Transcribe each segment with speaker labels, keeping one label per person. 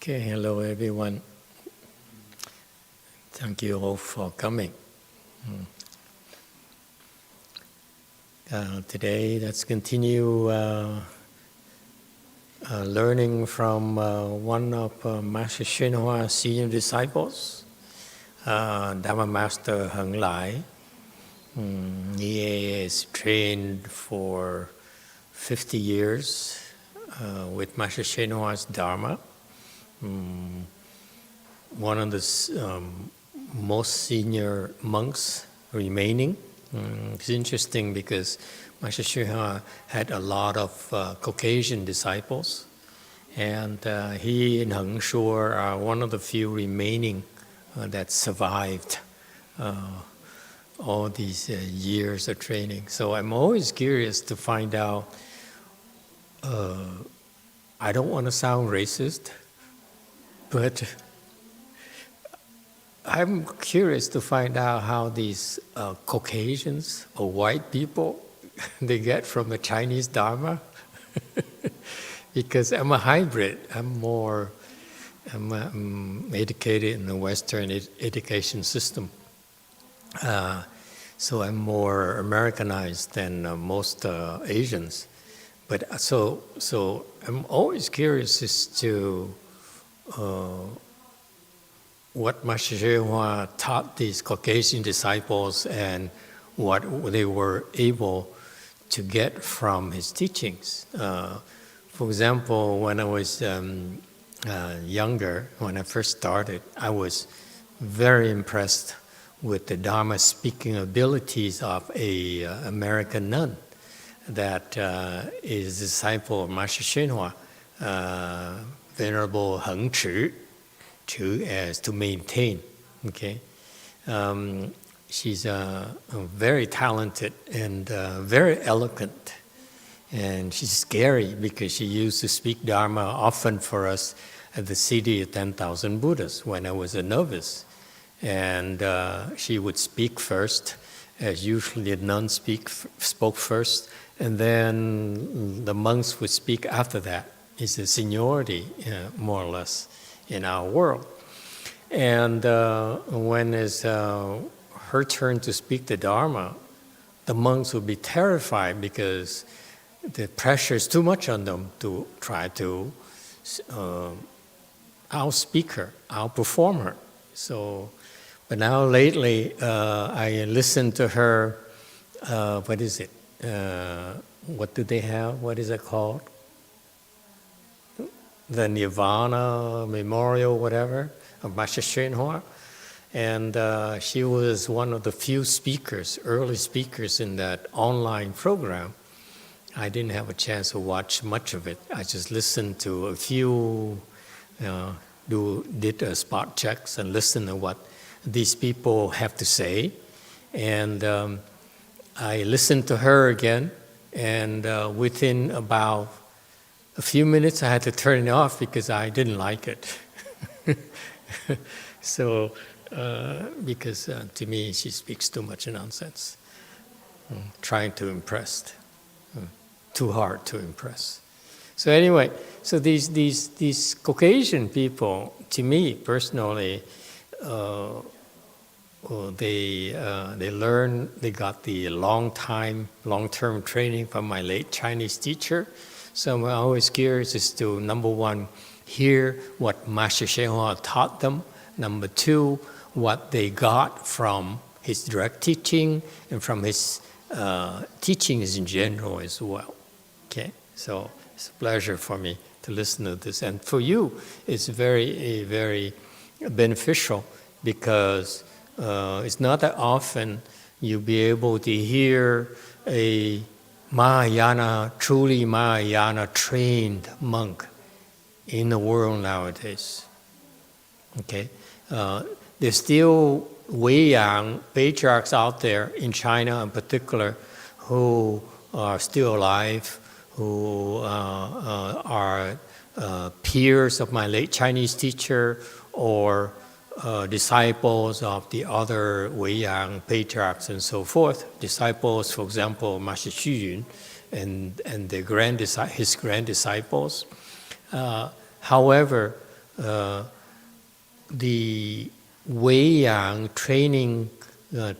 Speaker 1: Okay, hello everyone. Thank you all for coming. Today, let's continue learning from one of Master HsuanHua's senior disciples, Dharma Master HengLai. He is trained for 50 years with Master HsuanHua's Dharma. One of the most senior monks remaining. It's interesting because Master HsuanHua had a lot of Caucasian disciples, and he and Heng Shuo are one of the few remaining that survived all these years of training. So I'm always curious to find out, I don't want to sound racist, but I'm curious to find out how these Caucasians or white people, they get from the Chinese Dharma. Because I'm a hybrid. I'm educated in the Western education system. So I'm more Americanized than most Asians. But so I'm always curious as to what Master HsuanHua taught these Caucasian disciples and what they were able to get from his teachings. For example, when I was younger, when I first started, I was very impressed with the Dharma speaking abilities of a American nun that is a disciple of Master HsuanHua, Venerable Heng as to maintain. Okay, she's very talented and very eloquent, and she's scary because she used to speak Dharma often for us at the City of 10,000 Buddhas when I was a novice, and she would speak first, as usually the nuns spoke first, and then the monks would speak after that. It's a seniority, more or less, in our world. And when it's her turn to speak the Dharma, the monks would be terrified because the pressure is too much on them to try to outspeak her, outperform her. So, but now lately, I listen to her, what is it? What do they have? What is it called? The Nirvana Memorial, whatever, of Master HsuanHua. And she was one of the few speakers, early speakers in that online program. I didn't have a chance to watch much of it. I just listened to a few, did spot checks and listened to what these people have to say. And I listened to her again, and within about a few minutes, I had to turn it off because I didn't like it. So, because to me, she speaks too much nonsense, trying to impress, too hard to impress. So anyway, so these Caucasian people, to me personally, they learned, they got the long-term training from my late Chinese teacher. So I'm always curious as to, number one, hear what Master HsuanHua taught them. Number two, what they got from his direct teaching and from his teachings in general as well. Okay, so it's a pleasure for me to listen to this. And for you, it's very beneficial because it's not that often you'll be able to hear a Mahayana, truly Mahayana trained monk in the world nowadays. Okay, there's still WeiYang patriarchs out there in China in particular who are still alive, who are peers of my late Chinese teacher or disciples of the other WeiYang patriarchs and so forth. Disciples, for example, Master Xu and his grand disciples. However, the WeiYang training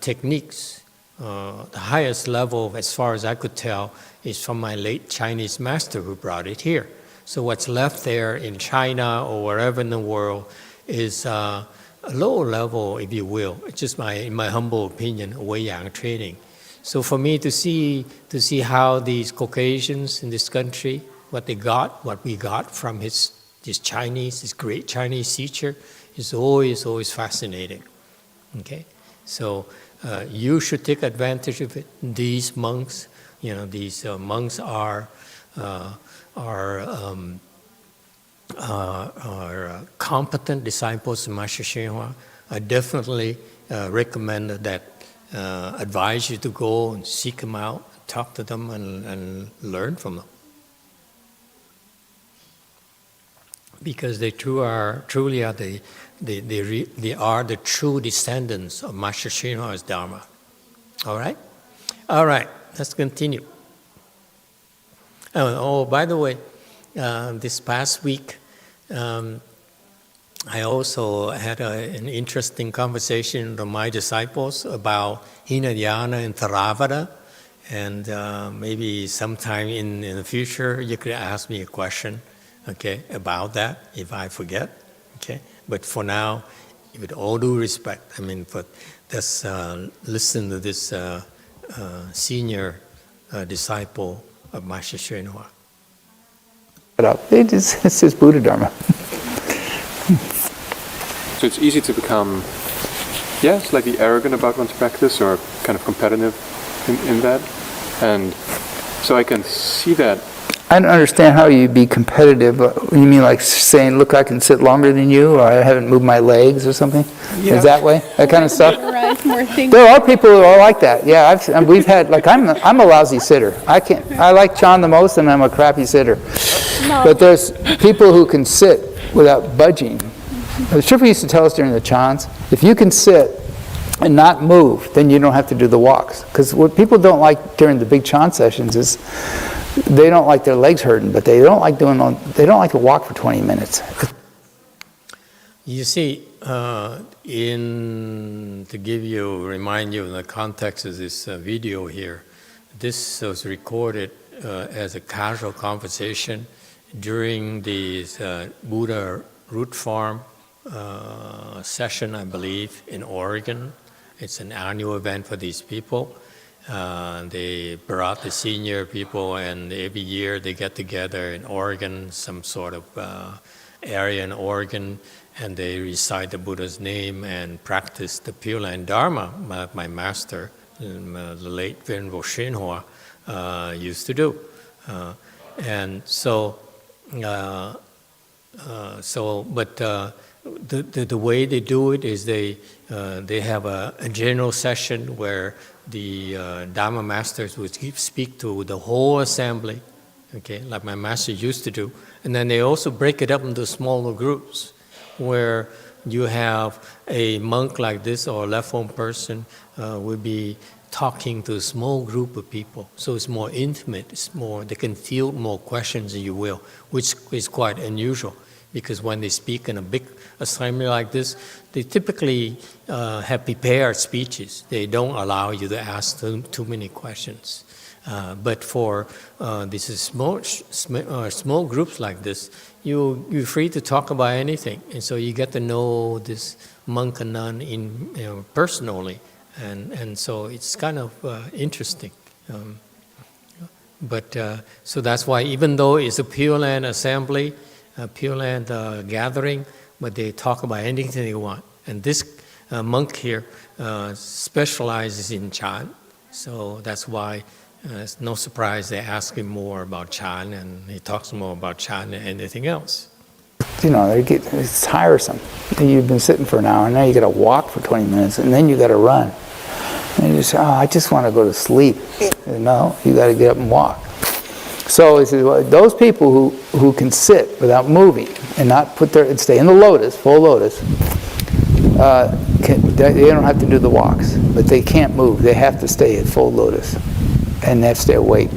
Speaker 1: techniques, the highest level, as far as I could tell, is from my late Chinese master who brought it here. So what's left there in China or wherever in the world is a lower level, if you will. It's just in my humble opinion, WeiYang training. So for me to see how these Caucasians in this country, what we got from his great Chinese teacher, is always fascinating. Okay, so you should take advantage of it. These monks, these monks are competent disciples of Master HsuanHua. I definitely recommend that. Advise you to go and seek them out, talk to them, and learn from them, because they truly are the true descendants of Master HsuanHua's Dharma. All right, let's continue. By the way, this past week, I also had an interesting conversation with my disciples about Hinayana and Theravada, and maybe sometime in the future you could ask me a question, okay, about that if I forget, okay. But for now, with all due respect, let's listen to this senior disciple of Master HsuanHua.
Speaker 2: It's just Buddha Dharma.
Speaker 3: So it's easy to become, slightly arrogant about one's practice or kind of competitive in that. And so I can see that.
Speaker 2: I don't understand how you'd be competitive. You mean like saying, look, I can sit longer than you, or I haven't moved my legs or something? Yeah. Is that way? That kind of stuff? There are people who are like that. Yeah, we've had, like, I'm a lousy sitter. I like Chan the most, and I'm a crappy sitter. No. But there's people who can sit without budging. The Tripper used to tell us during the chants, if you can sit and not move, then you don't have to do the walks. Because what people don't like during the big chant sessions is they don't like their legs hurting, but they don't like to walk for 20 minutes.
Speaker 1: You see, to remind you of the context of this video here, this was recorded as a casual conversation during the Buddha Root Farm session, I believe, in Oregon. It's an annual event for these people. They brought the senior people, and every year they get together in Oregon, some sort of area in Oregon, and they recite the Buddha's name and practice the Pure Land Dharma, my master, the late Venerable HsuanHua, used to do. The way they do it is they have a general session where the Dharma masters would speak to the whole assembly, okay, like my master used to do, and then they also break it up into smaller groups, where you have a monk like this or a left-home person would be talking to a small group of people, so it's more intimate. They can field more questions, if you will, which is quite unusual. Because when they speak in a big assembly like this, they typically have prepared speeches. They don't allow you to ask too many questions. But for these small groups like this, you're free to talk about anything, and so you get to know this monk and nun personally, and so it's kind of interesting. So that's why, even though it's a Pure Land assembly, Pure Land gathering, but they talk about anything they want. And this monk here specializes in Chan, so that's why it's no surprise they ask him more about Chan, and he talks more about Chan than anything else.
Speaker 2: It's tiresome. You've been sitting for an hour, and now you got to walk for 20 minutes, and then you got to run. And you say, I just want to go to sleep. No, you got to get up and walk. So he says, those people who can sit without moving and not stay in the lotus, full lotus, they don't have to do the walks, but they can't move. They have to stay at full lotus, and they have to stay awake.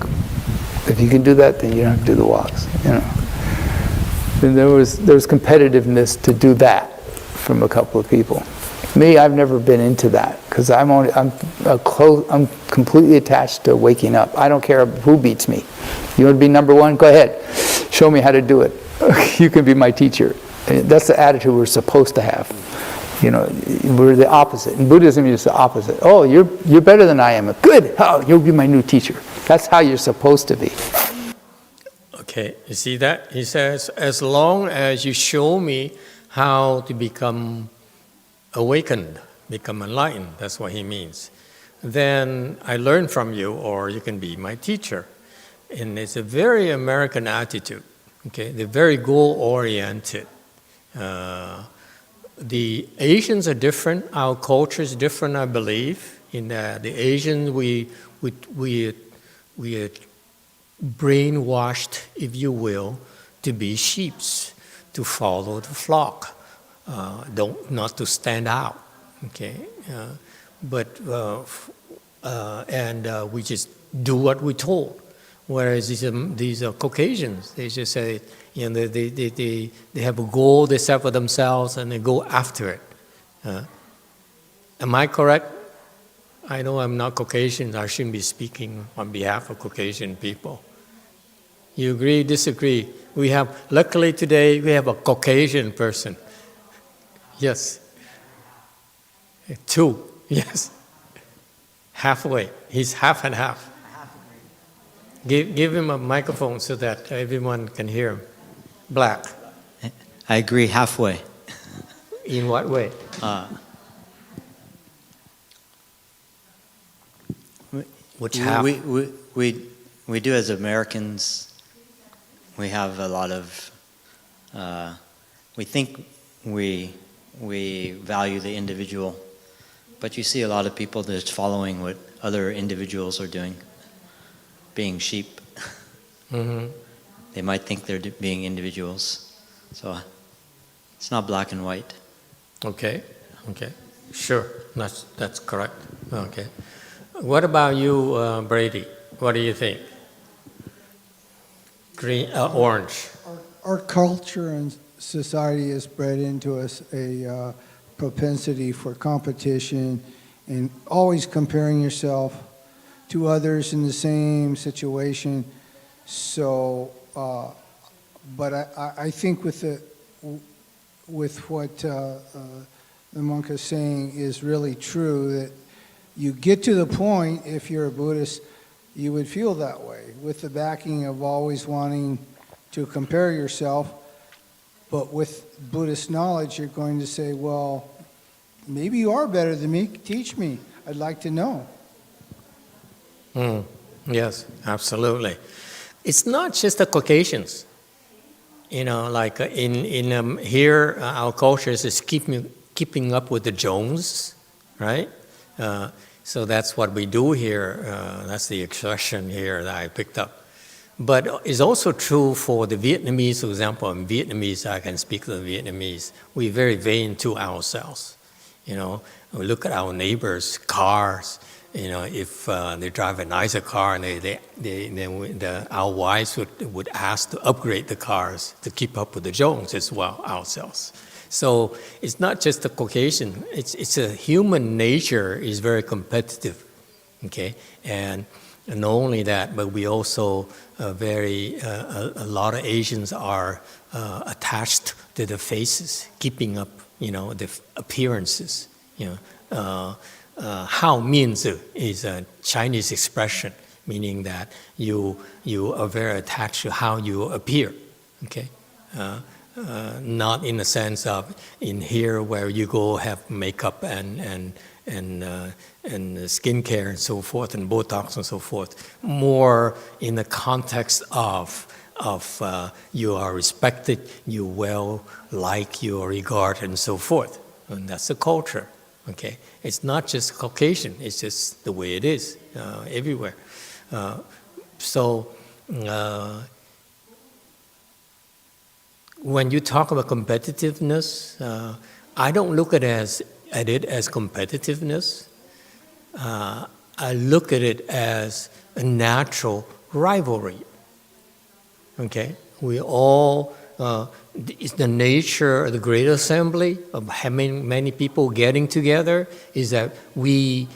Speaker 2: If you can do that, then you don't have to do the walks. And there was competitiveness to do that from a couple of people. Me, I've never been into that because I'm completely attached to waking up. I don't care who beats me. You want to be number one? Go ahead. Show me how to do it. You can be my teacher. That's the attitude we're supposed to have. You know, we're the opposite. In Buddhism, it's the opposite. Oh, you're better than I am. Good. Oh, you'll be my new teacher. That's how you're supposed to be.
Speaker 1: Okay, you see that? He says, as long as you show me how to become awakened, become enlightened, that's what he means, then I learn from you, or you can be my teacher. And it's a very American attitude. Okay, they're very goal-oriented. The Asians are different. Our culture is different, I believe. In the Asians, we are brainwashed, if you will, to be sheeps, to follow the flock, not to stand out. Okay, we just do what we're told. Whereas these are Caucasians, they just say, you know, they have a goal they set for themselves and they go after it. Am I correct? I know I'm not Caucasian. I shouldn't be speaking on behalf of Caucasian people. You agree, disagree? Luckily today, we have a Caucasian person. Yes. 2, yes. Halfway. He's half and half. Give him a microphone so that everyone can hear him. Black.
Speaker 4: I agree halfway.
Speaker 1: In what way? Which half?
Speaker 4: We do as Americans. We have a lot of. We think we value the individual, but you see a lot of people that's following what other individuals are doing. Being sheep. Mm-hmm. They might think they're being individuals. So it's not black and white.
Speaker 1: Okay. Sure, that's correct. Okay. What about you, Brady? What do you think? Green, orange.
Speaker 5: Our culture and society has bred into us a propensity for competition and always comparing yourself to others in the same situation. So, but I think with what the monk is saying is really true, that you get to the point, if you're a Buddhist, you would feel that way, with the backing of always wanting to compare yourself. But with Buddhist knowledge, you're going to say, well, maybe you are better than me, teach me, I'd like to know.
Speaker 1: Yes, absolutely. It's not just the Caucasians. You know, like in here, our culture is keeping up with the Jones, right? So that's what we do here. That's the expression here that I picked up. But it's also true for the Vietnamese, for example. In Vietnamese, I can speak to the Vietnamese. We're very vain to ourselves. You know, we look at our neighbors' cars. You know, if they drive a nicer car, and our wives would ask to upgrade the cars to keep up with the Jones as well ourselves. So it's not just the Caucasian. It's a human nature is very competitive, okay. And not only that, but we also a lot of Asians are attached to the faces, keeping up, you know, the appearances, you know. Hao Mianzi is a Chinese expression, meaning that you are very attached to how you appear, okay? Not in the sense of in here where you go have makeup and skincare and so forth and Botox and so forth. More in the context of you are respected, you well like, you are regarded and so forth, and that's the culture. Okay, it's not just Caucasian; it's just the way it is everywhere. When you talk about competitiveness, I don't look at it as competitiveness. I look at it as a natural rivalry. Okay, we all is the nature of the Great Assembly of having many people getting together is that we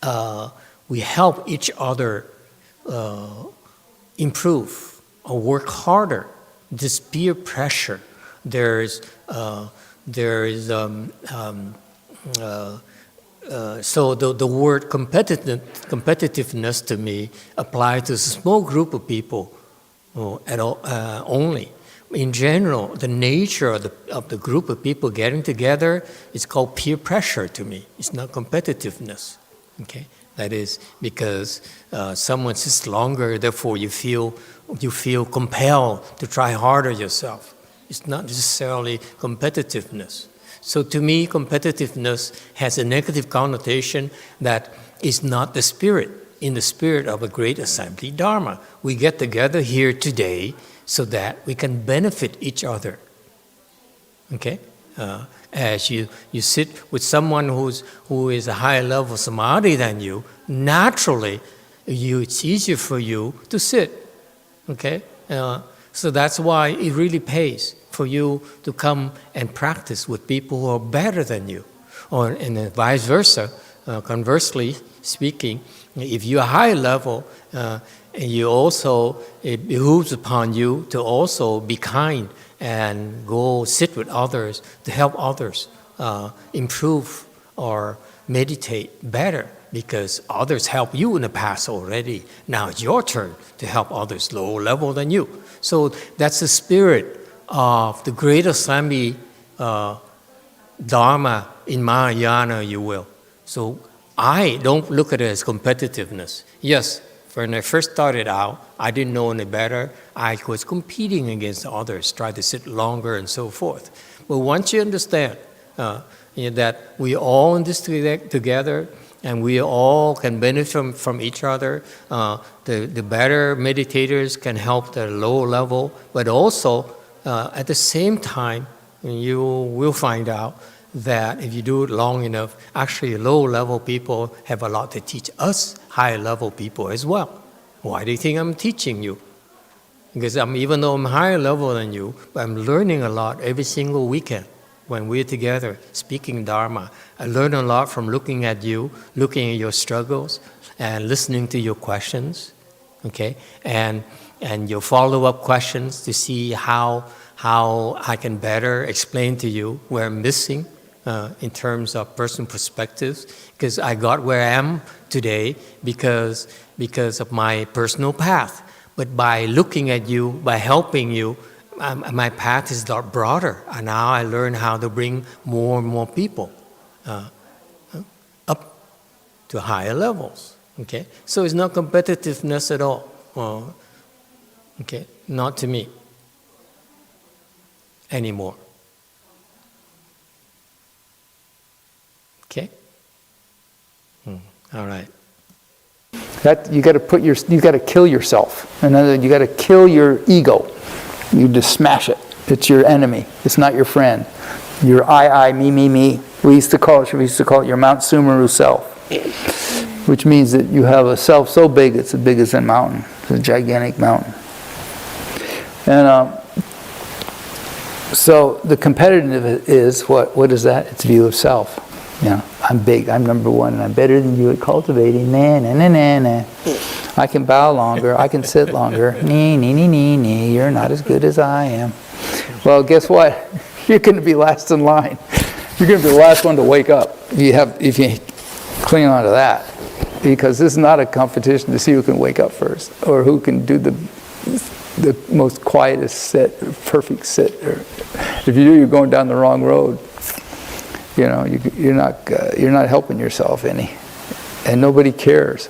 Speaker 1: help each other improve or work harder. This peer pressure, so the word competitiveness to me applies to a small group of people only. In general, the nature of the group of people getting together is called peer pressure to me. It's not competitiveness. Okay, that is because someone sits longer, therefore you feel compelled to try harder yourself. It's not necessarily competitiveness. So to me, competitiveness has a negative connotation that is not the spirit. In the spirit of a great assembly Dharma, we get together here today so that we can benefit each other. Okay? As you sit with someone who is a higher level samadhi than you, naturally, it's easier for you to sit. Okay? So that's why it really pays for you to come and practice with people who are better than you. And vice versa, conversely speaking, if you're high level, and it behooves upon you to also be kind and go sit with others to help others improve or meditate better, because others help you in the past already. Now it's your turn to help others lower level than you. So that's the spirit of the great assembly Dharma in Mahayana, you will. So I don't look at it as competitiveness. Yes, when I first started out, I didn't know any better. I was competing against others, tried to sit longer and so forth. But once you understand that we all in this together, and we all can benefit from each other, the better meditators can help the lower level, but also at the same time, you will find out that if you do it long enough, actually low-level people have a lot to teach us higher-level people as well. Why do you think I'm teaching you? Because even though I'm higher level than you, but I'm learning a lot every single weekend when we're together speaking Dharma. I learn a lot from looking at you, looking at your struggles, and listening to your questions, okay? And your follow-up questions to see how I can better explain to you where I'm missing in terms of personal perspectives, because I got where I am today because of my personal path. But by looking at you, by helping you, my path is a lot broader. And now I learn how to bring more and more people up to higher levels. Okay, so it's not competitiveness at all. Okay, not to me anymore. Okay. All right.
Speaker 2: That you got to kill yourself. In other words, you got to kill your ego. You just smash it. It's your enemy. It's not your friend. Your I, me. We used to call it your Mount Sumeru self, which means that you have a self so big it's as big as a mountain. It's a gigantic mountain. And so the competitive is what is that? It's view of self. You know, I'm big, I'm number one, and I'm better than you at cultivating. Nah. I can bow longer, I can sit longer. Nee. You're not as good as I am. Well, guess what? You're going to be last in line. You're going to be the last one to wake up if you cling on to that. Because this is not a competition to see who can wake up first, or who can do the most quietest sit, perfect sit. Or if you do, you're going down the wrong road. You know, you're not helping yourself any, and nobody cares.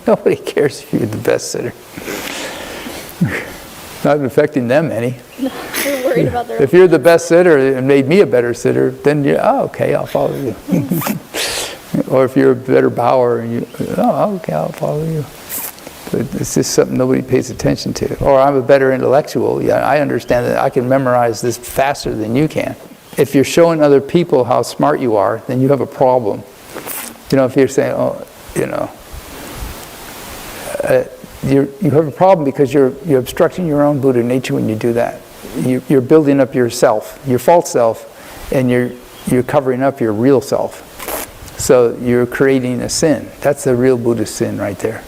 Speaker 2: Nobody cares if you're the best sitter. Not affecting them any.
Speaker 6: They're worried about their.
Speaker 2: If you're the best sitter and made me a better sitter, then okay, I'll follow you. Or if you're a better bower, and okay, I'll follow you. But it's just something nobody pays attention to. Or I'm a better intellectual. Yeah, I understand that I can memorize this faster than you can. If you're showing other people how smart you are, then you have a problem. You know, if you're saying, you have a problem because you're obstructing your own Buddha nature when you do that. you're building up yourself, your false self, and you're covering up your real self. So you're creating a sin. That's the real Buddhist sin right there.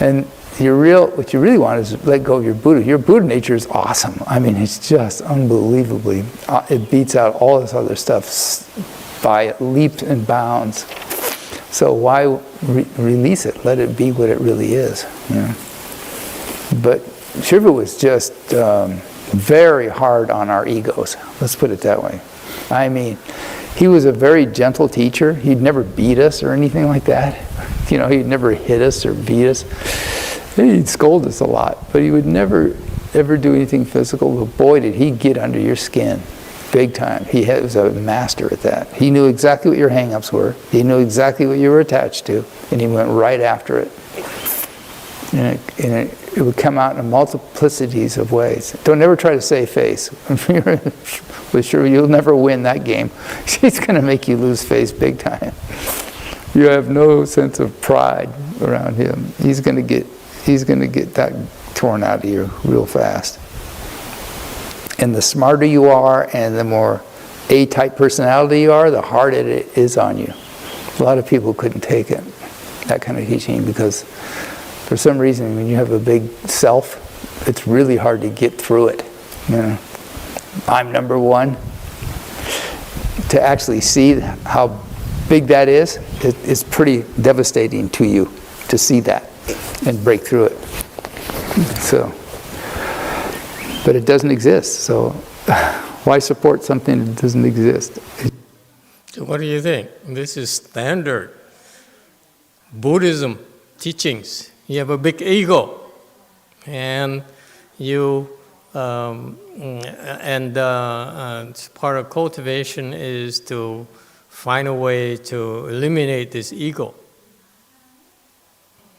Speaker 2: And what you really want is let go of your Buddha. Your Buddha nature is awesome. I mean, it's just unbelievably, it beats out all this other stuff by leaps and bounds. So why release it? Let it be what it really is. You know? But Shiva was just very hard on our egos. Let's put it that way. I mean, he was a very gentle teacher. He'd never beat us or anything like that. You know, he'd never hit us or beat us. He'd scold us a lot, but he would never ever do anything physical. But boy, did he get under your skin, big time. He was a master at that. He knew exactly what your hang-ups were. He knew exactly what you were attached to, and he went right after it. And it would come out in multiplicities of ways. Don't ever try to save face. We're sure you'll never win that game. He's going to make you lose face big time. You have no sense of pride around him. He's going to get that torn out of you real fast. And the smarter you are and the more A-type personality you are, the harder it is on you. A lot of people couldn't take it, that kind of teaching, because for some reason when you have a big self, it's really hard to get through it. You know, I'm number one. To actually see how big that is, it's pretty devastating to you to see that and break through it. So, but it doesn't exist. So, why support something that doesn't exist?
Speaker 1: So what do you think? This is standard Buddhism teachings. You have a big ego, and part of cultivation is to find a way to eliminate this ego.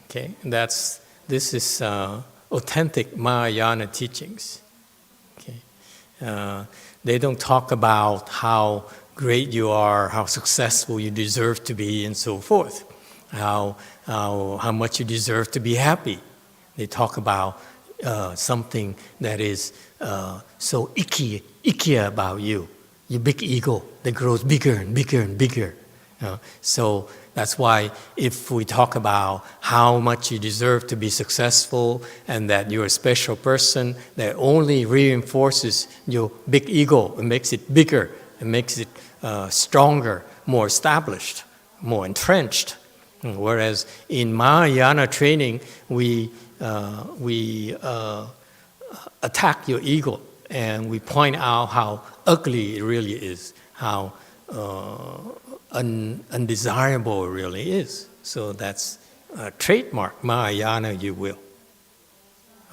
Speaker 1: Okay, this is authentic Mahayana teachings. Okay, they don't talk about how great you are, how successful you deserve to be, and so forth. How much you deserve to be happy. They talk about something that is so icky about you, your big ego that grows bigger and bigger and bigger. So that's why if we talk about how much you deserve to be successful and that you're a special person, that only reinforces your big ego and makes it bigger and makes it stronger, more established, more entrenched. Whereas in Mahayana training, we attack your ego and we point out how ugly it really is, how undesirable it really is. So that's a trademark Mahayana, you will.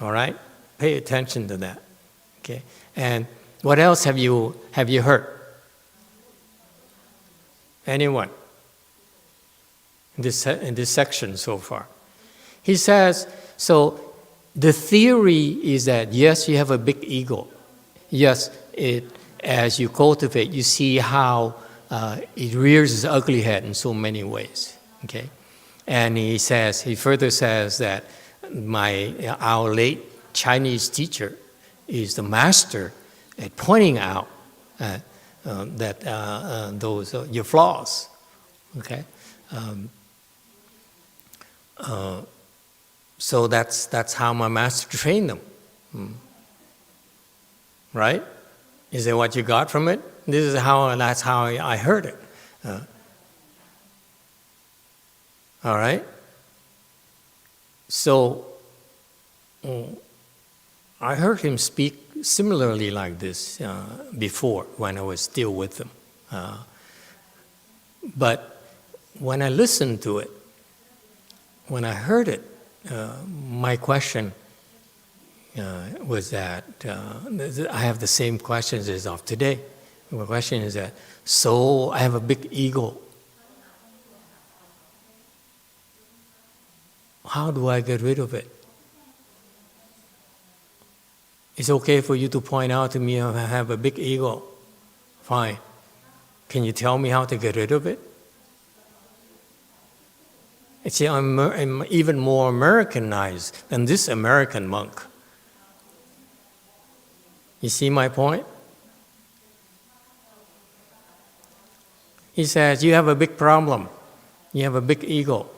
Speaker 1: All right? Pay attention to that. Okay? And what else have you heard? Anyone? In this section so far. He says, so the theory is that yes, you have a big ego. Yes, as you cultivate, you see how it rears its ugly head in so many ways. Okay, and he further says that our late Chinese teacher is the master at pointing out that those your flaws. Okay. So that's how my master trained them. Right? Is that what you got from it? That's how I heard it. All right? So I heard him speak similarly like this before when I was still with them. But when I listened to it, when I heard it, my question was that, I have the same questions as of today. My question is that, so I have a big ego. How do I get rid of it? It's okay for you to point out to me I have a big ego. Fine. Can you tell me how to get rid of it? See, I'm even more Americanized than this American monk. You see my point? He says, you have a big problem. You have a big ego.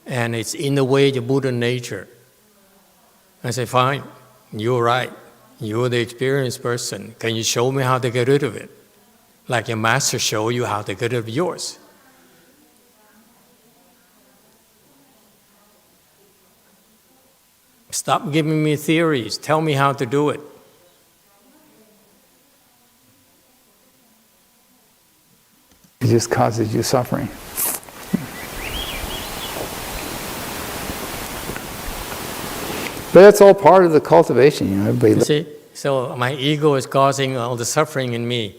Speaker 1: And it's in the way of Buddha nature. I say, fine, you're right. You're the experienced person. Can you show me how to get rid of it? Like your master showed you how to get rid of yours. Stop giving me theories. Tell me how to do it.
Speaker 2: It just causes you suffering. But that's all part of the cultivation, you know.
Speaker 1: You see? So my ego is causing all the suffering in me.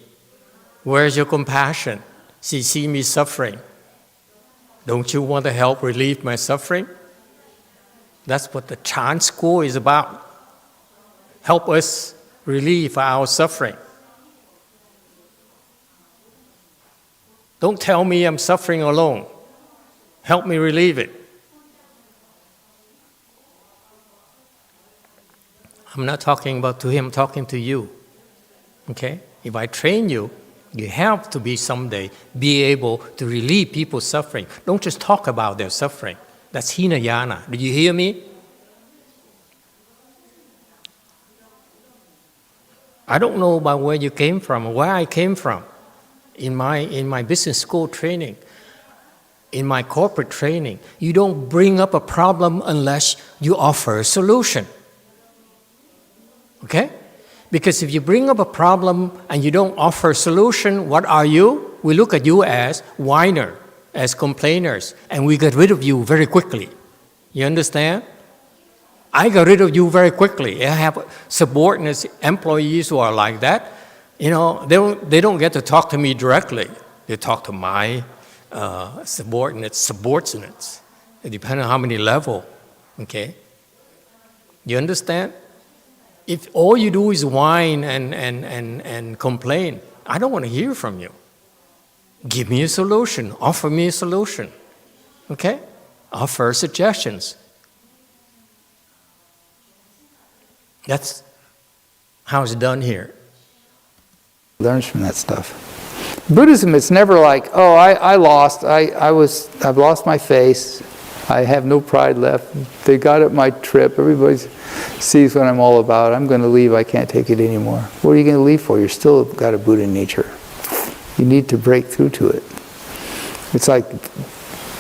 Speaker 1: Where's your compassion? See me suffering. Don't you want to help relieve my suffering? That's what the Chan school is about. Help us relieve our suffering. Don't tell me I'm suffering alone. Help me relieve it. I'm not talking about to him, I'm talking to you. Okay? If I train you, you have to be someday be able to relieve people's suffering. Don't just talk about their suffering. That's Hinayana. Do you hear me? I don't know about where you came from or where I came from. In my business school training, in my corporate training, you don't bring up a problem unless you offer a solution. Okay? Because if you bring up a problem and you don't offer a solution, what are you? We look at you as whiner, as complainers, and we get rid of you very quickly. You understand? I got rid of you very quickly. I have subordinates, employees who are like that. You know, they don't get to talk to me directly. They talk to my subordinates, depending on how many level. Okay? You understand? If all you do is whine and complain, I don't want to hear from you. Give me a solution. Offer me a solution. Okay? Offer suggestions. That's how it's done here.
Speaker 2: Learns from that stuff. Buddhism, it's never like, oh, I've lost my face. I have no pride left. They got up my trip. Everybody sees what I'm all about. I'm going to leave. I can't take it anymore. What are you going to leave for? You're still got a Buddha nature. You need to break through to it. It's like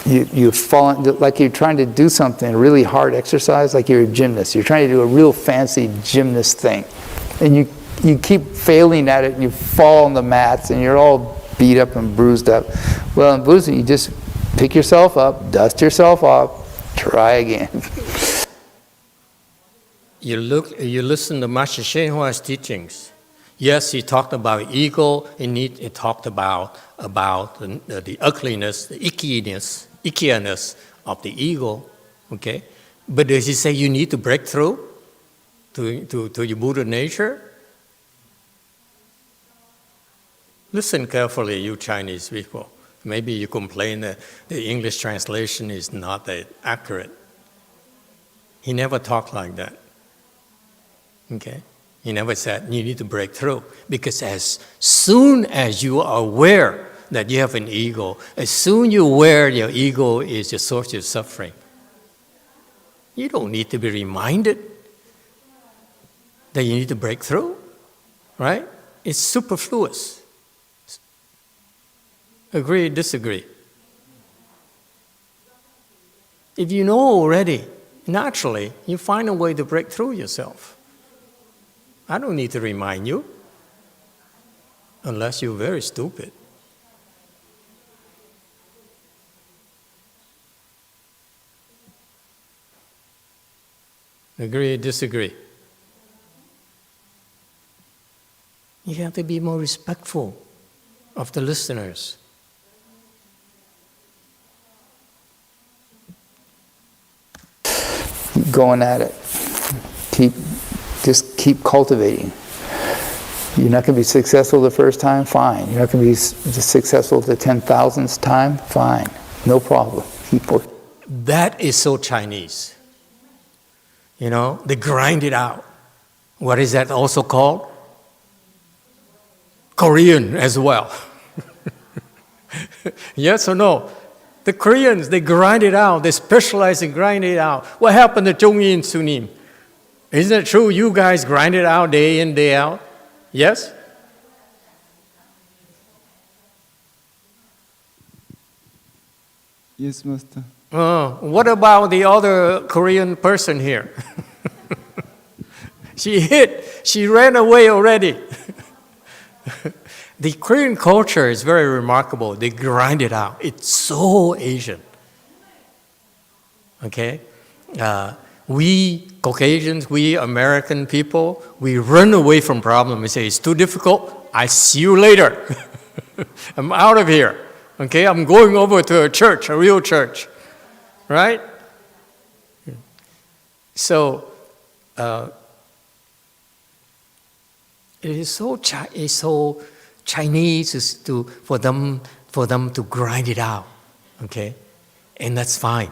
Speaker 2: you've fallen, like you're trying to do something, a really hard exercise, like you're a gymnast. You're trying to do a real fancy gymnast thing. And you keep failing at it and you fall on the mats and you're all beat up and bruised up. Well, in Buddhism, you just pick yourself up, dust yourself off, try again.
Speaker 1: You listen to Master HsuanHua's teachings. Yes, he talked about ego, and he talked about the ugliness, the ickiness of the ego. Okay? But does he say you need to break through to your Buddha nature? Listen carefully, you Chinese people. Maybe you complain that the English translation is not that accurate. He never talked like that. Okay? He never said you need to break through. Because as soon as you are aware that you have an ego, as soon you're aware your ego is your source of suffering, you don't need to be reminded that you need to break through. Right? It's superfluous. Agree, disagree? If you know already, naturally, you find a way to break through yourself. I don't need to remind you, unless you're very stupid. Agree, disagree? You have to be more respectful of the listeners.
Speaker 2: Going at it. Just keep cultivating. You're not going to be successful the first time? Fine. You're not going to be successful the 10,000th time? Fine. No problem. Keep working.
Speaker 1: That is so Chinese. You know, they grind it out. What is that also called? Korean as well. Yes or no? The Koreans, they grind it out. They specialize in grinding it out. What happened to Jung-in Sunim? Isn't it true you guys grind it out day in, day out? Yes?
Speaker 6: Yes, Master.
Speaker 1: What about the other Korean person here? She ran away already. The Korean culture is very remarkable. They grind it out. It's so Asian. Okay? We Caucasians, we American people, we run away from problems. We say, it's too difficult. I see you later. I'm out of here. Okay? I'm going over to a church, a real church. Right? So, it is so Chinese for them to grind it out, okay, and that's fine.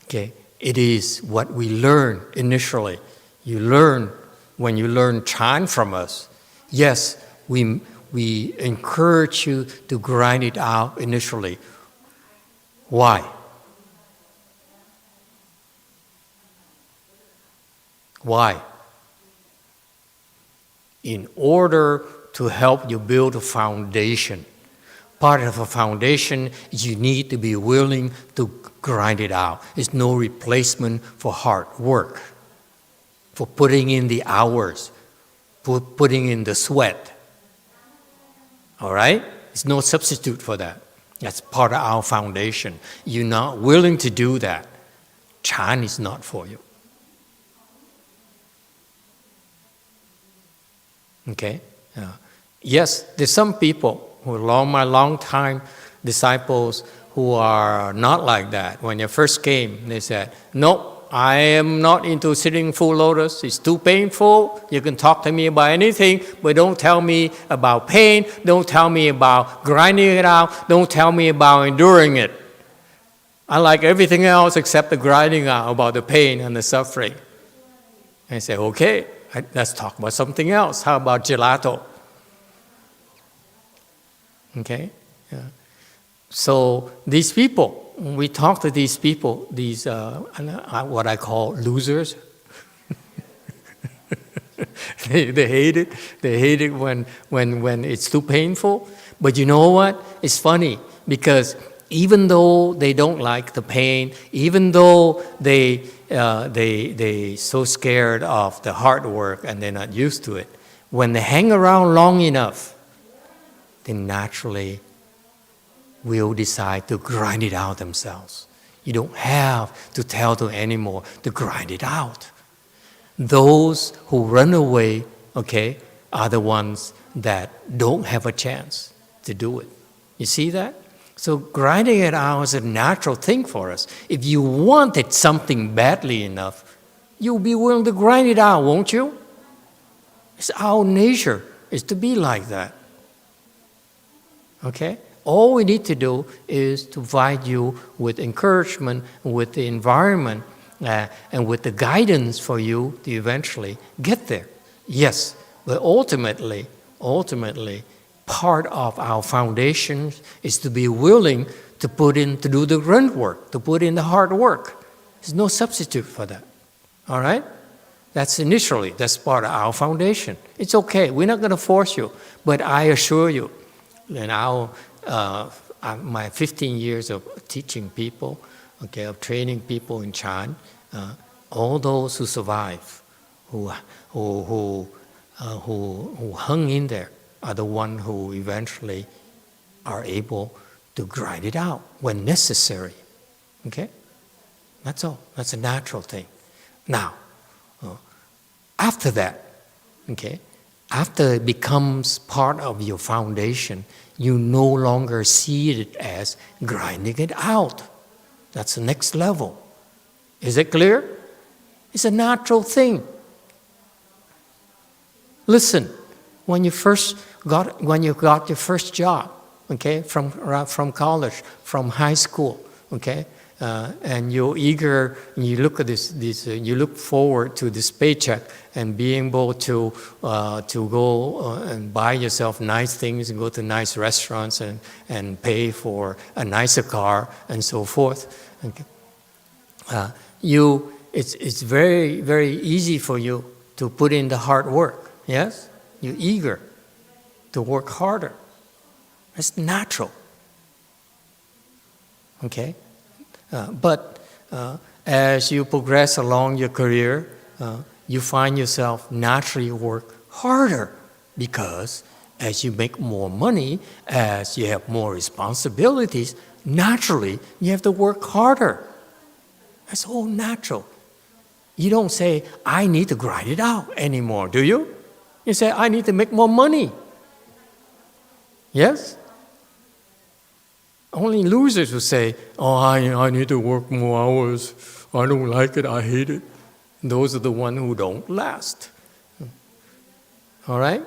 Speaker 1: Okay, it is what we learn initially. You learn when you learn Chan from us. Yes, we encourage you to grind it out initially. Why? Why? In order to help you build a foundation. Part of a foundation, you need to be willing to grind it out. It's no replacement for hard work, for putting in the hours, for putting in the sweat. All right? It's no substitute for that. That's part of our foundation. You're not willing to do that. Chan is not for you. Okay? Yes, there's some people who are long time disciples who are not like that. When they first came, they said, no, I am not into sitting full lotus. It's too painful. You can talk to me about anything, but don't tell me about pain. Don't tell me about grinding it out. Don't tell me about enduring it. I like everything else except the grinding out, about the pain and the suffering. And I say, okay, let's talk about something else. How about gelato? Okay? Yeah. So these people, we talk to these people, these what I call losers. they hate it. They hate it when it's too painful. But you know what? It's funny because even though they don't like the pain, even though they so scared of the hard work and they're not used to it, when they hang around long enough, they naturally will decide to grind it out themselves. You don't have to tell them anymore to grind it out. Those who run away, okay, are the ones that don't have a chance to do it. You see that? So grinding it out is a natural thing for us. If you wanted something badly enough, you'll be willing to grind it out, won't you? It's our nature, is to be like that. Okay? All we need to do is to provide you with encouragement, with the environment, and with the guidance for you to eventually get there. Yes, but ultimately, part of our foundation is to be willing to do the grunt work, to put in the hard work. There's no substitute for that. All right? That's part of our foundation. It's okay. We're not going to force you. But I assure you, in my 15 years of teaching people, okay, of training people in Chan, all those who survive, who hung in there, are the ones who eventually are able to grind it out when necessary. Okay? That's all. That's a natural thing. Now, after that, okay, after it becomes part of your foundation, you no longer see it as grinding it out. That's the next level. Is it clear? It's a natural thing. Listen, when you got your first job, okay, from college, from high school, okay, and you're eager, and you look at you look forward to this paycheck and being able to go and buy yourself nice things and go to nice restaurants and pay for a nicer car and so forth. Okay. It's very, very easy for you to put in the hard work. Yes, you're eager to work harder. It's natural. Okay. But as you progress along your career, you find yourself naturally work harder, because as you make more money, as you have more responsibilities, naturally you have to work harder. That's all natural. You don't say, I need to grind it out anymore, do you? You say, I need to make more money. Yes? Only losers will say, oh, I need to work more hours. I don't like it, I hate it. Those are the ones who don't last. All right?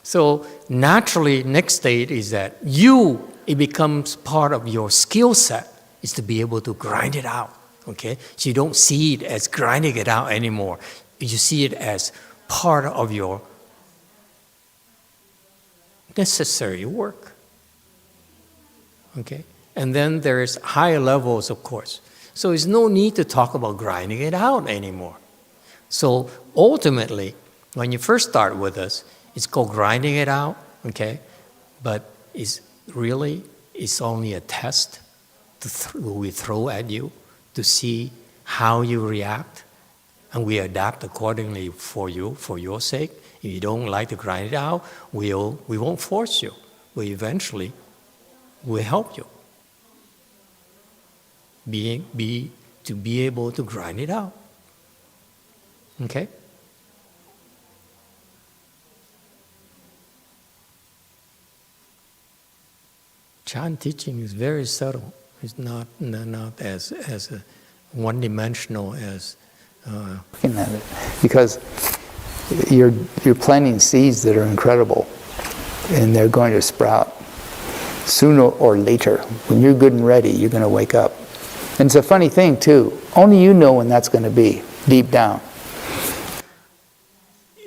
Speaker 1: So naturally, next state is that it becomes part of your skill set, is to be able to grind it out. Okay? So you don't see it as grinding it out anymore. You see it as part of your necessary work. Okay? And then there's higher levels, of course. So there's no need to talk about grinding it out anymore. So ultimately, when you first start with us, it's called grinding it out, okay? But it's only a test we throw at you to see how you react, and we adapt accordingly for you, for your sake. If you don't like to grind it out, we won't force you. We eventually will help you to be able to grind it out. Okay? Chan teaching is very subtle. It's not as one-dimensional as.
Speaker 2: Looking at it, because you're planting seeds that are incredible, and they're going to sprout sooner or later. When you're good and ready, you're going to wake up. And it's a funny thing too. Only you know when that's going to be, deep down.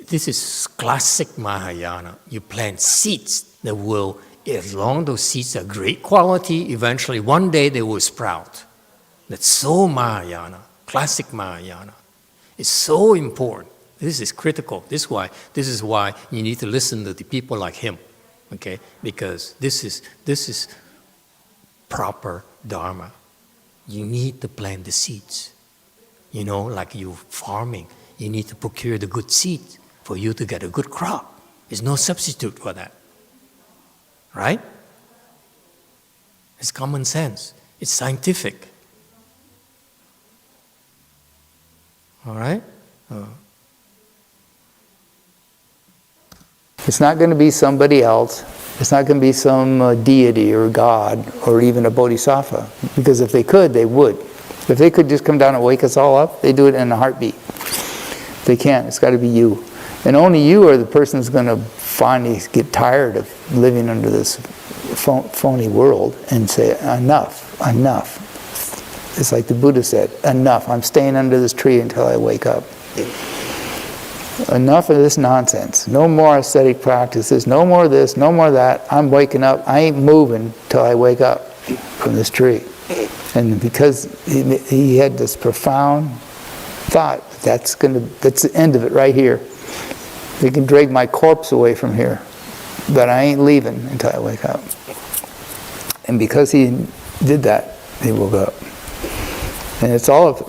Speaker 1: This is classic Mahayana. You plant seeds that will, as long as those seeds are great quality, eventually one day they will sprout. That's so Mahayana, classic Mahayana. It's so important. This is critical. This is why you need to listen to the people like him, okay? Because this is proper Dharma. You need to plant the seeds. You know, like you farming, you need to procure the good seeds for you to get a good crop. There's no substitute for that. Right? It's common sense. It's scientific. All right?
Speaker 2: It's not going to be somebody else. It's not going to be some deity or God or even a bodhisattva. Because if they could, they would. If they could just come down and wake us all up, they do it in a heartbeat. They can't. It's got to be you. And only you are the person who's going to finally get tired of living under this phony world and say, enough, enough. It's like the Buddha said, enough. I'm staying under this tree until I wake up. Enough of this nonsense. No more ascetic practices. No more of this, no more of that. I'm waking up. I ain't moving till I wake up from this tree. And because he had this profound thought, that's the end of it right here. They can drag my corpse away from here, but I ain't leaving until I wake up. And because he did that, he woke up. And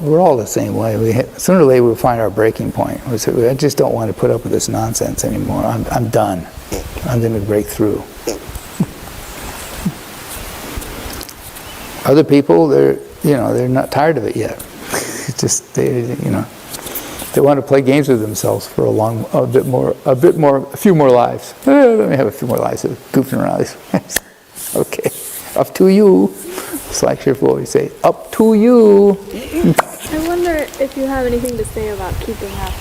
Speaker 2: we're all the same way. Sooner or later we'll find our breaking point. We say, I just don't want to put up with this nonsense anymore. I'm done. I'm going to break through. Other people, they're not tired of it yet. It's just they want to play games with themselves for a few more lives. Let me have a few more lives of goofing around. Okay, up to you. It's like Shifu always say, up to you.
Speaker 6: I wonder if you have anything to say about keeping up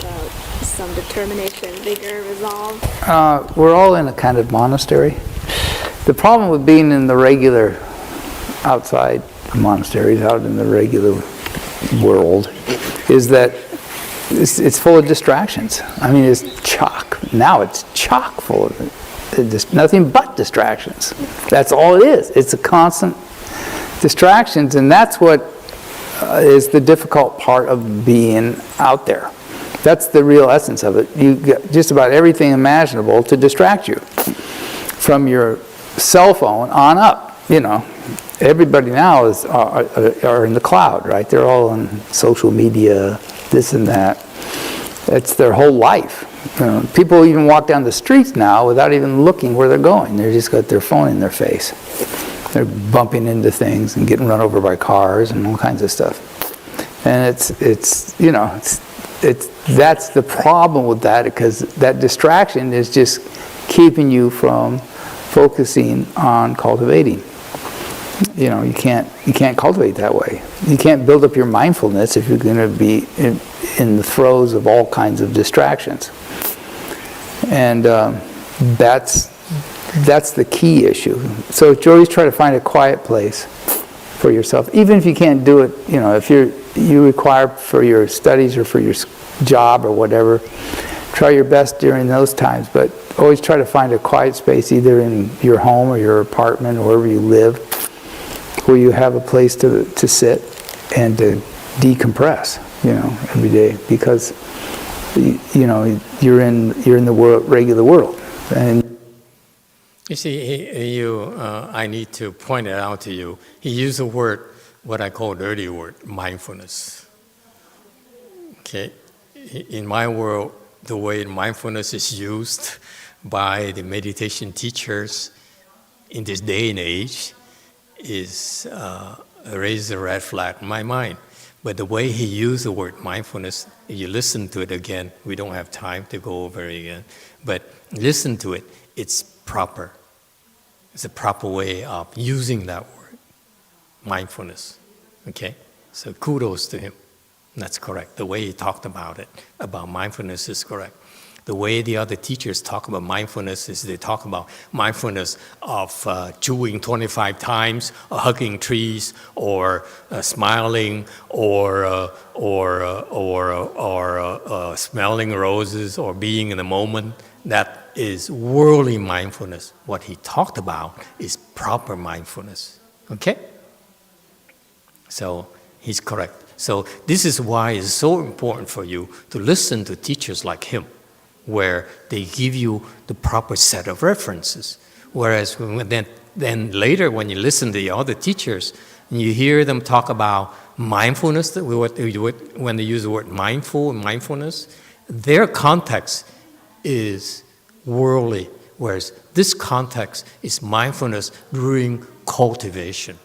Speaker 6: some determination, vigor, resolve.
Speaker 2: We're all in a kind of monastery. The problem with being in the regular outside monasteries, out in the regular world, is that it's full of distractions. I mean, it's chock. Now it's chock full of it. Nothing but distractions. That's all it is. It's a constant distractions, and that's what is the difficult part of being out there. That's the real essence of it. You get just about everything imaginable to distract you. From your cell phone on up, you know. Everybody now are in the cloud, right? They're all on social media, this and that. It's their whole life. You know, people even walk down the streets now without even looking where they're going. They just got their phone in their face. They're bumping into things and getting run over by cars and all kinds of stuff. And it's you know, that's the problem with that, because that distraction is just keeping you from focusing on cultivating. You know, you can't cultivate that way. You can't build up your mindfulness if you're going to be in the throes of all kinds of distractions. And that's the key issue. So always try to find a quiet place for yourself, even if you can't do it. You know, if you require for your studies or for your job or whatever, try your best during those times. But always try to find a quiet space, either in your home or your apartment or wherever you live, where you have a place to sit and to decompress, you know, every day, because you know you're in the regular world. And
Speaker 1: you see, I need to point it out to you. He used a word, what I call dirty word, mindfulness. Okay, in my world, the way mindfulness is used by the meditation teachers in this day and age is raise a red flag in my mind. But the way he used the word mindfulness, if you listen to it again, we don't have time to go over it again, but listen to it, it's proper. It's a proper way of using that word, mindfulness. Okay? So kudos to him. That's correct. The way he talked about it, about mindfulness, is correct. The way the other teachers talk about mindfulness is they talk about mindfulness of chewing 25 times, or hugging trees, or smiling, or smelling roses, or being in the moment. That is worldly mindfulness. What he talked about is proper mindfulness. Okay? So he's correct. So this is why it's so important for you to listen to teachers like him, where they give you the proper set of references. Whereas then later when you listen to the other teachers, and you hear them talk about mindfulness, when they use the word mindful and mindfulness, their context is worldly, whereas this context is mindfulness during cultivation.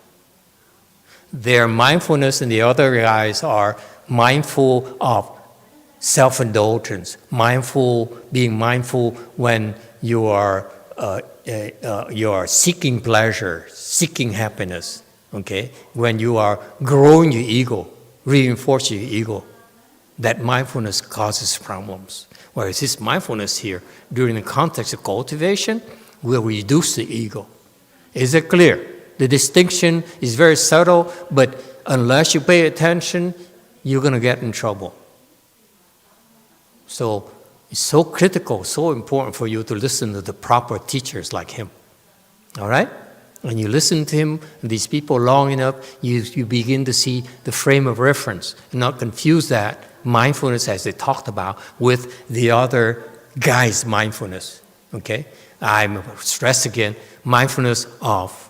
Speaker 1: Their mindfulness and the other guys are mindful of self-indulgence, being mindful when you are seeking pleasure, seeking happiness, okay? When you are growing your ego, reinforcing your ego, that mindfulness causes problems. Whereas this mindfulness here, during the context of cultivation, will reduce the ego. Is it clear? The distinction is very subtle, but unless you pay attention, you're going to get in trouble. So it's so critical, so important for you to listen to the proper teachers like him. All right? When you listen to him, these people long enough, you begin to see the frame of reference and not confuse that mindfulness as they talked about with the other guy's mindfulness. Okay? I'm stress again, mindfulness of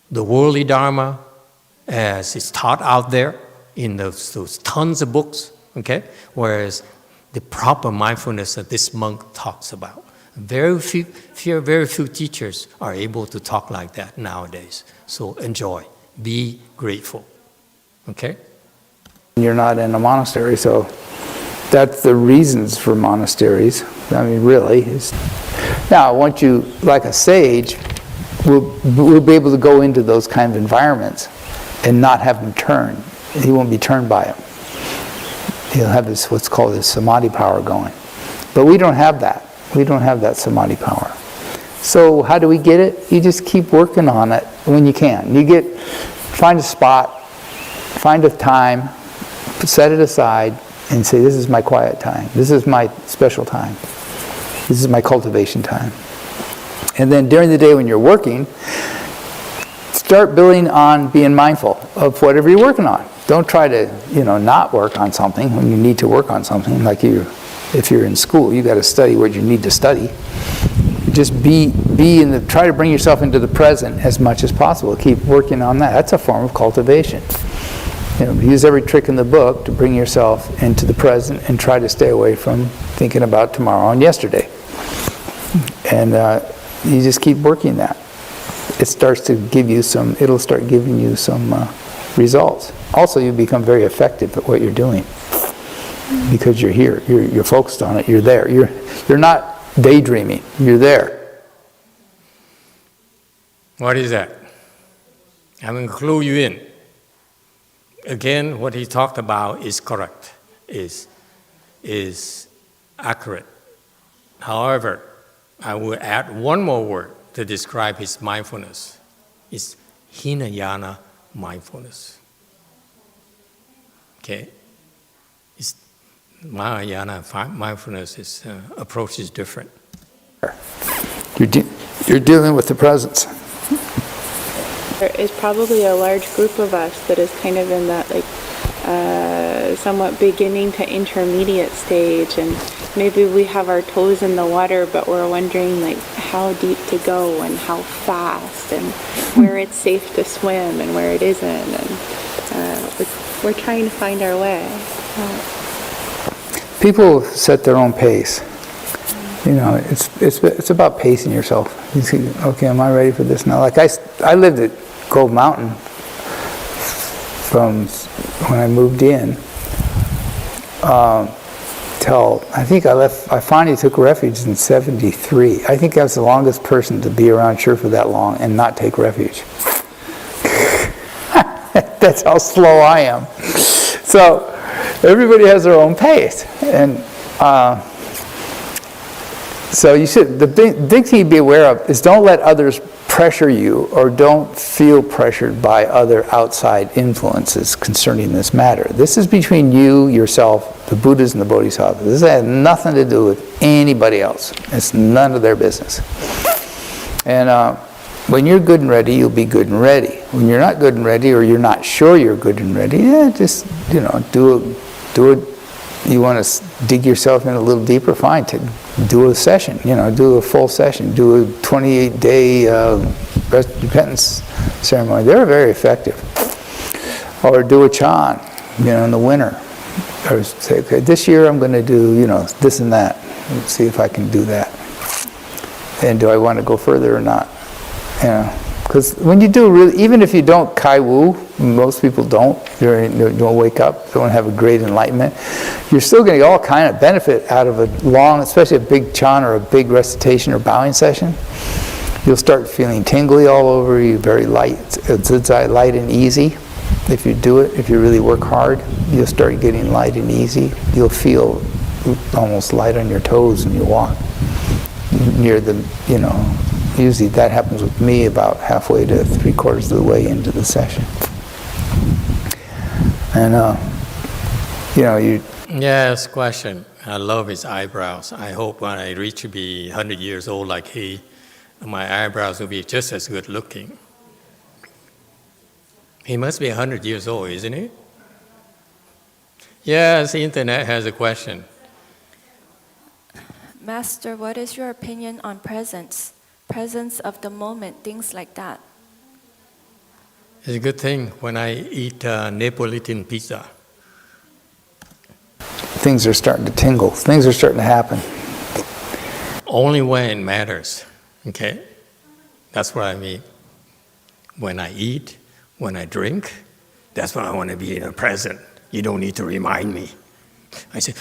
Speaker 1: the worldly Dharma as it's taught out there in those tons of books. Okay? Whereas the proper mindfulness that this monk talks about, very few teachers are able to talk like that nowadays. So enjoy, be grateful. Okay?
Speaker 2: You're not in a monastery, so that's the reasons for monasteries. I mean, really. Now, once you, like a sage, will be able to go into those kind of environments and not have them turn. He won't be turned by them. He'll have this, what's called his samadhi power going. But we don't have that. We don't have that samadhi power. So how do we get it? You just keep working on it when you can. Find a spot, find a time, set it aside, and say, this is my quiet time. This is my special time. This is my cultivation time. And then during the day when you're working, start building on being mindful of whatever you're working on. Don't try to, not work on something when you need to work on something. Like if you're in school, you got to study what you need to study. Just try to bring yourself into the present as much as possible. Keep working on that. That's a form of cultivation. Use every trick in the book to bring yourself into the present and try to stay away from thinking about tomorrow and yesterday. And you just keep working that. It starts to give you it'll start giving you some results. Also, you become very effective at what you're doing because you're here. You're focused on it. You're there. You're not daydreaming. You're there.
Speaker 1: What is that? I'm going to clue you in. Again, what he talked about is correct, is accurate. However, I will add one more word to describe his mindfulness. It's Hinayana Mindfulness. Okay? Mahayana Mindfulness approach is different.
Speaker 2: You're dealing with the presence.
Speaker 7: There is probably a large group of us that is kind of in that somewhat beginning to intermediate stage, and maybe we have our toes in the water, but we're wondering how deep to go and how fast and where it's safe to swim and where it isn't, and we're trying to find our way.
Speaker 2: People set their own pace. It's about pacing yourself. You see, okay, am I ready for this now? Like I lived at Gold Mountain from when I moved in till I think I left. I finally took refuge in '73. I think I was the longest person to be around Sherpa that long and not take refuge. That's how slow I am. So everybody has their own pace, and so the big thing to be aware of is don't let others pressure you, or don't feel pressured by other outside influences concerning this matter. This is between you, yourself, the Buddhas, and the Bodhisattvas. This has nothing to do with anybody else. It's none of their business. And when you're good and ready, you'll be good and ready. When you're not good and ready, or you're not sure you're good and ready, just do it. You want to dig yourself in a little deeper, fine. Do a session, do a full session. Do a 28-day repentance ceremony. They're very effective. Or do a chan, in the winter. Or say, okay, this year I'm going to do, this and that. Let's see if I can do that. And do I want to go further or not? Because when you do even if you don't kai wu, most people don't wake up, don't have a great enlightenment, you're still going to get all kind of benefit out of a long, especially a big chan or a big recitation or bowing session. You'll start feeling tingly all over you, very light, light and easy. If you do it, if you really work hard, you'll start getting light and easy. You'll feel almost light on your toes when you walk near the, usually that happens with me about halfway to 3/4 of the way into the session. And,
Speaker 1: Yes, question. I love his eyebrows. I hope when I reach to be 100 years old like he, my eyebrows will be just as good looking. He must be 100 years old, isn't he? Yes, the internet has a question.
Speaker 8: Master, what is your opinion on presence? Presence of the moment, things like that.
Speaker 1: It's a good thing when I eat Neapolitan pizza.
Speaker 2: Things are starting to tingle. Things are starting to happen.
Speaker 1: Only when it matters, okay? That's what I mean. When I eat, when I drink, that's when I want to be in the present. You don't need to remind me. I say,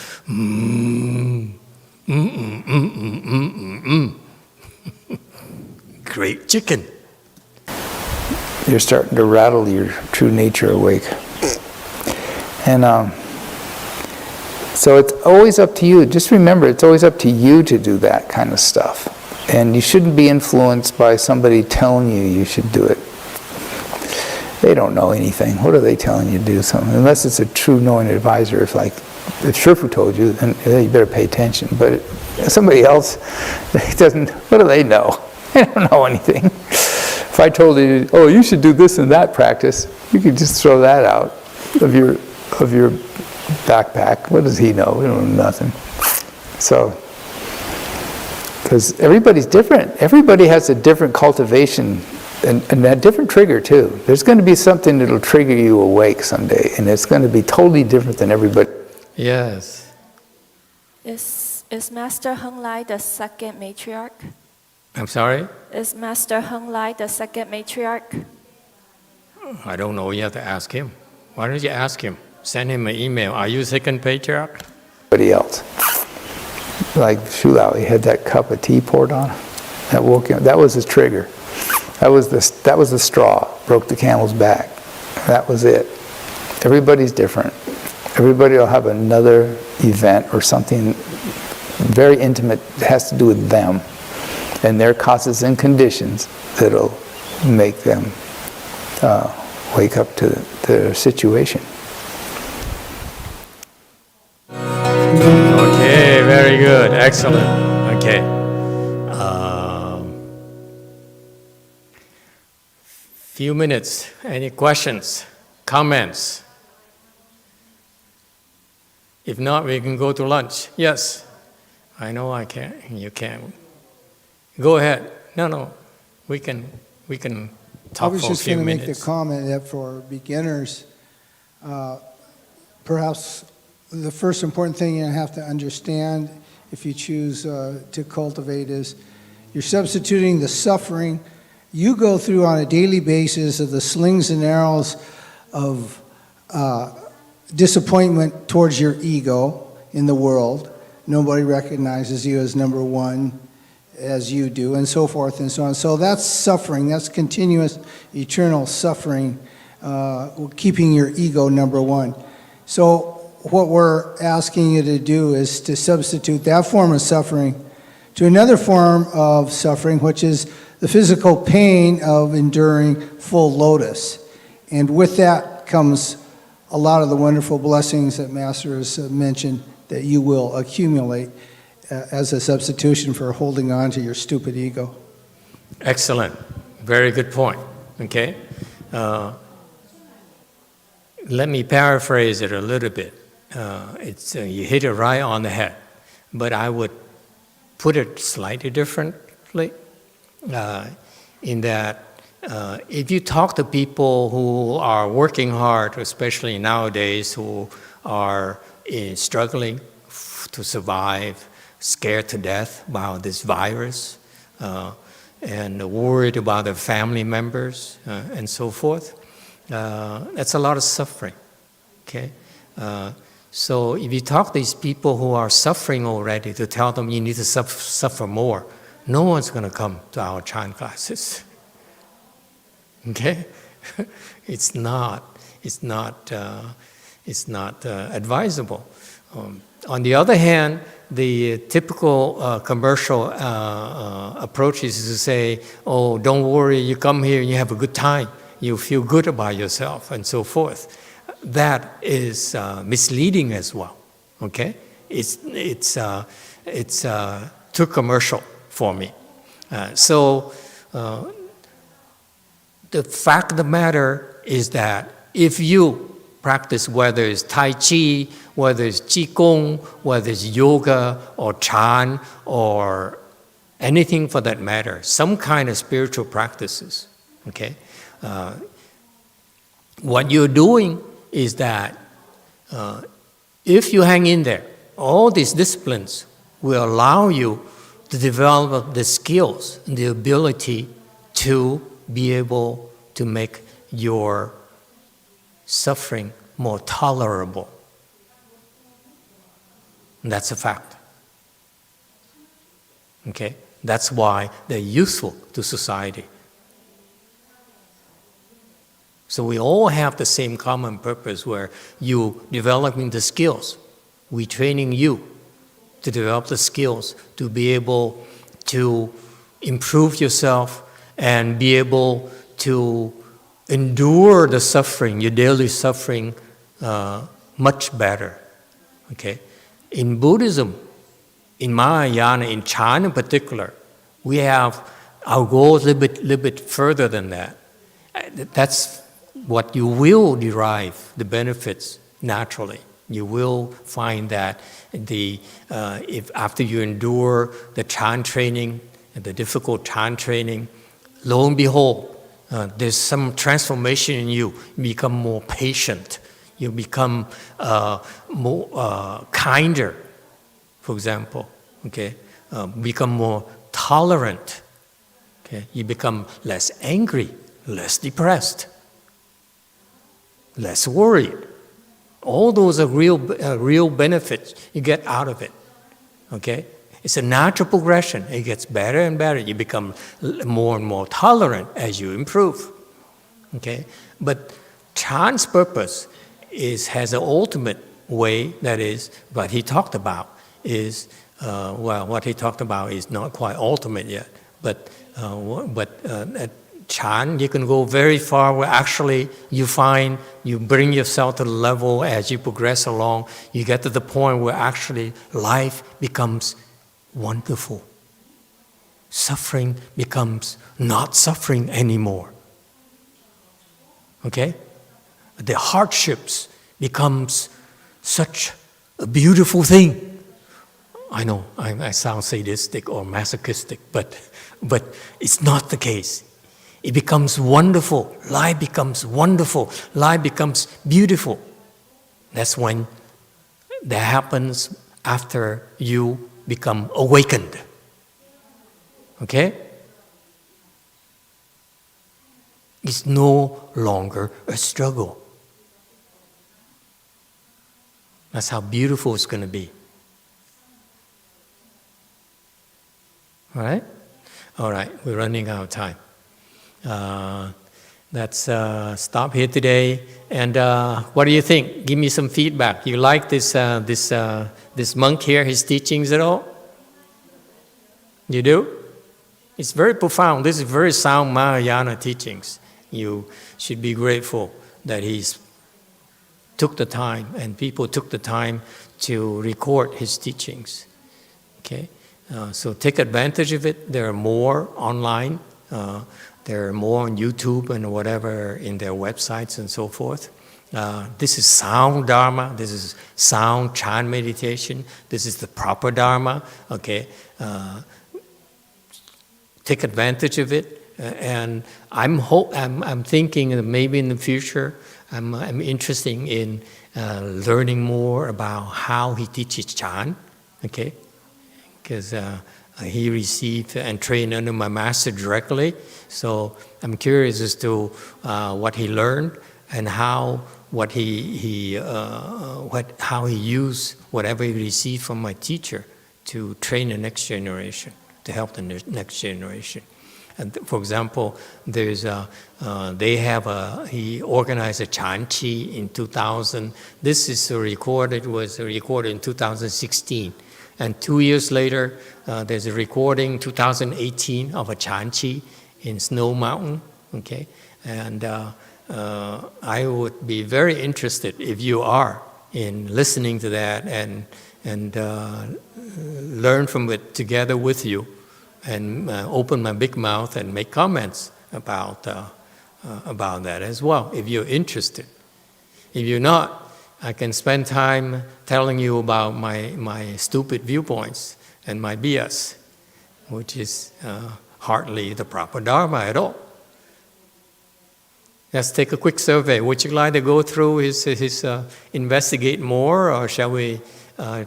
Speaker 1: Great chicken.
Speaker 2: You're starting to rattle your true nature awake. And so it's always up to you. Just remember, it's always up to you to do that kind of stuff. And you shouldn't be influenced by somebody telling you should do it. They don't know anything. What are they telling you to do something? Unless it's a true knowing advisor. If Shifu told you, then you better pay attention. But somebody else, what do they know? They don't know anything. If I told you, oh, you should do this and that practice, you could just throw that out of your backpack. What does he know? We don't know nothing. So, because everybody's different. Everybody has a different cultivation and a different trigger too. There's going to be something that'll trigger you awake someday, and it's going to be totally different than everybody.
Speaker 1: Yes.
Speaker 8: Is Master HengLai the second matriarch?
Speaker 1: I'm sorry?
Speaker 8: Is Master HengLai the second matriarch?
Speaker 1: I don't know. You have to ask him. Why don't you ask him? Send him an email. Are you second patriarch?
Speaker 2: Everybody else. Like Shulao, he had that cup of tea poured on him. That woke him. That was his trigger. That was the straw. Broke the camel's back. That was it. Everybody's different. Everybody will have another event or something very intimate that has to do with them and their causes and conditions that'll make them wake up to the situation.
Speaker 1: Okay, very good. Excellent. Okay. Few minutes. Any questions? Comments? If not, we can go to lunch. Yes. I know I can't. You can't. Go ahead. No. We can talk for a few minutes.
Speaker 5: I was just going to make the comment that for beginners, perhaps the first important thing you have to understand if you choose to cultivate is you're substituting the suffering you go through on a daily basis of the slings and arrows of disappointment towards your ego in the world. Nobody recognizes you as number one as you do, and so forth and so on. So that's suffering. That's continuous, eternal suffering, keeping your ego number one. So what we're asking you to do is to substitute that form of suffering to another form of suffering, which is the physical pain of enduring full lotus. And with that comes a lot of the wonderful blessings that Master has mentioned that you will accumulate as a substitution for holding on to your stupid ego.
Speaker 1: Excellent. Very good point. Okay. Let me paraphrase it a little bit. You hit it right on the head, but I would put it slightly differently. In that if you talk to people who are working hard, especially nowadays, who are struggling to survive, scared to death by this virus, and worried about their family members, and so forth, that's a lot of suffering. Okay? So if you talk to these people who are suffering already, to tell them you need to suffer more, no one's going to come to our Chan classes. Okay, it's not advisable. On the other hand, the typical commercial approach is to say, "Oh, don't worry, you come here and you have a good time, you feel good about yourself," and so forth. That is misleading as well. Okay, it's too commercial for me. So the fact of the matter is that if you practice, whether it's Tai Chi, whether it's Qigong, whether it's yoga or Chan or anything for that matter, some kind of spiritual practices, okay? What you're doing is that if you hang in there, all these disciplines will allow you to develop the skills and the ability to be able to make your suffering more tolerable. And that's a fact. Okay? That's why they're useful to society. So we all have the same common purpose where you developing the skills. We training you to develop the skills to be able to improve yourself and be able to endure the suffering, your daily suffering, much better. Okay? In Buddhism, in Mahayana, in Chan in particular, we have our goals a little bit further than that. That's what you will derive, the benefits, naturally. You will find that if after you endure the Chan training, the difficult Chan training, lo and behold, there's some transformation in you. You become more patient. You become more kinder, for example. Okay, become more tolerant. Okay, you become less angry, less depressed, less worried. All those are real benefits you get out of it. Okay, it's a natural progression. It gets better and better. You become more and more tolerant as you improve. Okay, but Chan's purpose has an ultimate way. That is what he talked about. What he talked about is not quite ultimate yet. But at Chan, you can go very far where actually you find you bring yourself to the level as you progress along. You get to the point where actually life becomes wonderful. Suffering becomes not suffering anymore. Okay? The hardships becomes such a beautiful thing. I know I sound sadistic or masochistic, but it's not the case. It becomes wonderful. Life becomes wonderful. Life becomes beautiful. That's when that happens after you become awakened. Okay? It's no longer a struggle. That's how beautiful it's going to be. All right? All right, we're running out of time. Let's stop here today. And what do you think? Give me some feedback. You like this monk here, his teachings at all? You do? It's very profound. This is very sound Mahayana teachings. You should be grateful that he's took the time and people took the time to record his teachings. Okay? So take advantage of it. There are more online. There are more on YouTube and whatever in their websites and so forth. This is sound Dharma. This is sound Chan meditation. This is the proper Dharma. Okay, take advantage of it. And I'm thinking that maybe in the future I'm interested in learning more about how he teaches Chan. Okay, because he received and trained under my master directly. So I'm curious as to what he learned and how he used whatever he received from my teacher to train the next generation, to help the next generation. And for example, he organized a Chan Chi in 2000. This is was recorded in 2016. And 2 years later, there's a recording, 2018, of a Chan Chi in Snow Mountain. Okay, and I would be very interested if you are in listening to that and learn from it together with you, and open my big mouth and make comments about that as well. If you're interested, if you're not, I can spend time telling you about my stupid viewpoints and my BS, which is hardly the proper Dharma at all. Let's take a quick survey. Would you like to go through his investigate more, or shall we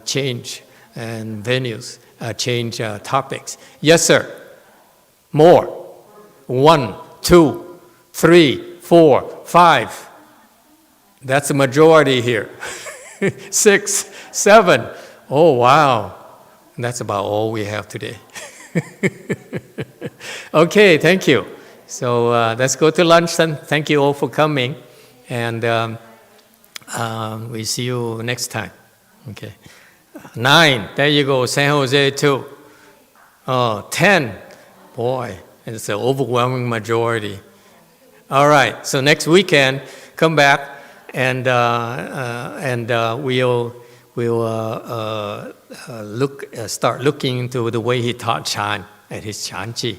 Speaker 1: change venues, change topics? Yes, sir. More. 1, 2, 3, 4, 5. That's a majority here. 6, 7. Oh, wow. That's about all we have today. Okay, thank you. So let's go to lunch then. Thank you all for coming. And we see you next time. Okay. 9. There you go. San Jose too. 10. Boy, it's an overwhelming majority. All right, so next weekend, come back and we'll start looking into the way he taught Chan at his Chanchi.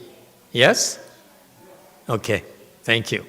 Speaker 1: Yes? Okay, thank you.